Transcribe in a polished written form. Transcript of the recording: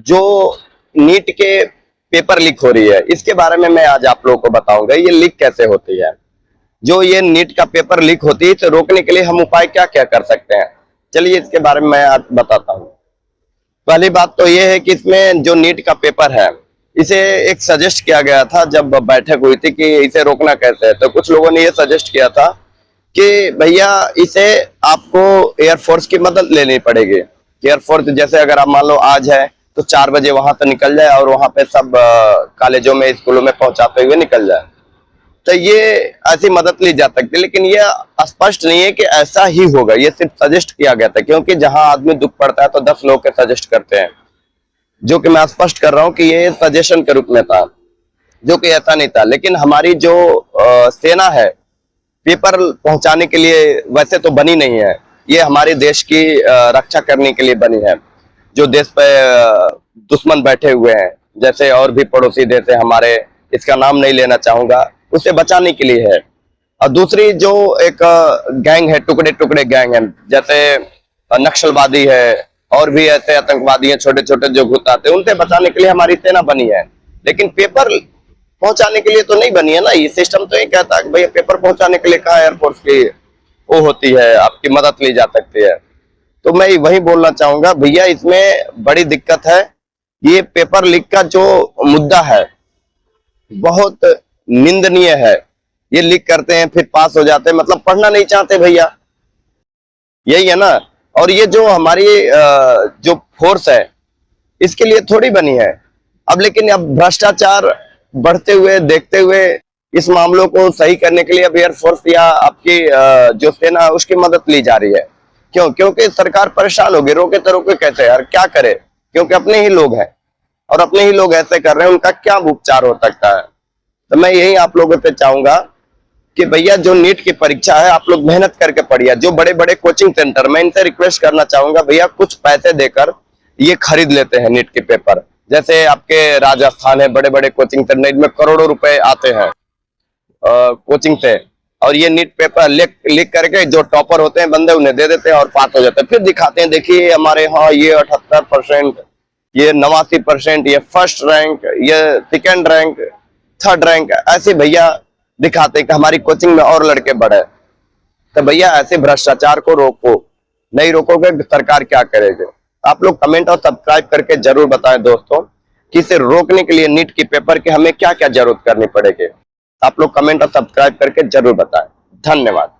जो नीट के paper leak हो रही है, इसके बारे में मैं आज आप लोगों को बताऊंगा ये लीक कैसे होती है। जो ये नीट का पेपर लीक होती है तो रोकने के लिए हम उपाय क्या क्या कर सकते हैं, चलिए इसके बारे में मैं आज बताता हूँ। पहली बात तो ये है कि इसमें जो नीट का पेपर है इसे एक सजेस्ट किया गया था जब बैठक हुई थी कि इसे रोकना कैसे है, तो कुछ लोगों ने ये सजेस्ट किया था कि भैया इसे आपको एयरफोर्स की मदद लेनी पड़ेगी। एयरफोर्स जैसे अगर आप मान लो आज है तो 4 बजे वहां से निकल जाए और वहां पे सब कॉलेजों में स्कूलों में पहुंचाते हुए निकल जाए, तो ये ऐसी मदद ली जा सकती है। लेकिन ये स्पष्ट नहीं है कि ऐसा ही होगा, ये सिर्फ सजेस्ट किया गया था, क्योंकि जहां आदमी दुख पड़ता है तो 10 लोग के सजेस्ट करते हैं, जो कि मैं स्पष्ट कर रहा हूं कि ये सजेशन के रूप में था, जो कि ऐसा नहीं था। लेकिन हमारी जो सेना है पेपर पहुंचाने के लिए वैसे तो बनी नहीं है, ये हमारे देश की रक्षा करने के लिए बनी है। जो देश पे दुश्मन बैठे हुए हैं, जैसे और भी पड़ोसी देश है हमारे, इसका नाम नहीं लेना चाहूंगा, उसे बचाने के लिए है। और दूसरी जो एक गैंग है, टुकड़े टुकड़े गैंग है, जैसे नक्सलवादी है और भी ऐसे आतंकवादी हैं छोटे छोटे जो घुस आते हैं, उनसे बचाने के लिए हमारी सेना बनी है। लेकिन पेपर पहुंचाने के लिए तो नहीं बनी है ना। ये सिस्टम तो ये कहता है कि भैया पेपर पहुंचाने के लिए कहाँ एयरफोर्स की वो होती है, आपकी मदद ली जा सकती है। तो मैं वही बोलना चाहूंगा भैया, इसमें बड़ी दिक्कत है। ये पेपर लीक का जो मुद्दा है बहुत निंदनीय है। ये लीक करते हैं फिर पास हो जाते हैं, मतलब पढ़ना नहीं चाहते भैया, यही है ना। और ये जो हमारी जो फोर्स है इसके लिए थोड़ी बनी है। अब लेकिन अब भ्रष्टाचार बढ़ते हुए देखते हुए इस मामलों को सही करने के लिए अब एयरफोर्स या आपकी जो सेना है उसकी मदद ली जा रही है। क्यों? क्योंकि सरकार परेशान होगी, रोके तो रोके कैसे यार, क्या करे, क्योंकि अपने ही लोग हैं और अपने ही लोग ऐसे कर रहे हैं, उनका क्या उपचार हो सकता है। तो मैं यही आप लोगों से चाहूंगा कि भैया जो नीट की परीक्षा है आप लोग मेहनत करके पढ़िए। जो बड़े बड़े कोचिंग सेंटर, मैं इनसे रिक्वेस्ट करना चाहूंगा भैया कुछ पैसे देकर ये खरीद लेते हैं नीट के पेपर। जैसे आपके राजस्थान है, बड़े बड़े कोचिंग सेंटर, इनमें करोड़ों रुपए आते हैं कोचिंग से, और ये नीट पेपर लिख करके जो टॉपर होते हैं बंदे उन्हें दे देते हैं और पास हो जाते हैं। फिर दिखाते हैं देखिए हमारे यहाँ ये 78%, ये 89%, ये फर्स्ट रैंक, ये सेकेंड रैंक, थर्ड रैंक, ऐसे भैया दिखाते हैं कि हमारी कोचिंग में और लड़के बढ़े। तो भैया ऐसे भ्रष्टाचार को रोको, नहीं रोकोगे सरकार क्या करेगी। आप लोग कमेंट और सब्सक्राइब करके जरूर बताएं दोस्तों कि इसे रोकने के लिए नीट की पेपर की हमें क्या क्या जरूरत करनी पड़ेगी। आप लोग कमेंट और सब्सक्राइब करके जरूर बताएं। धन्यवाद।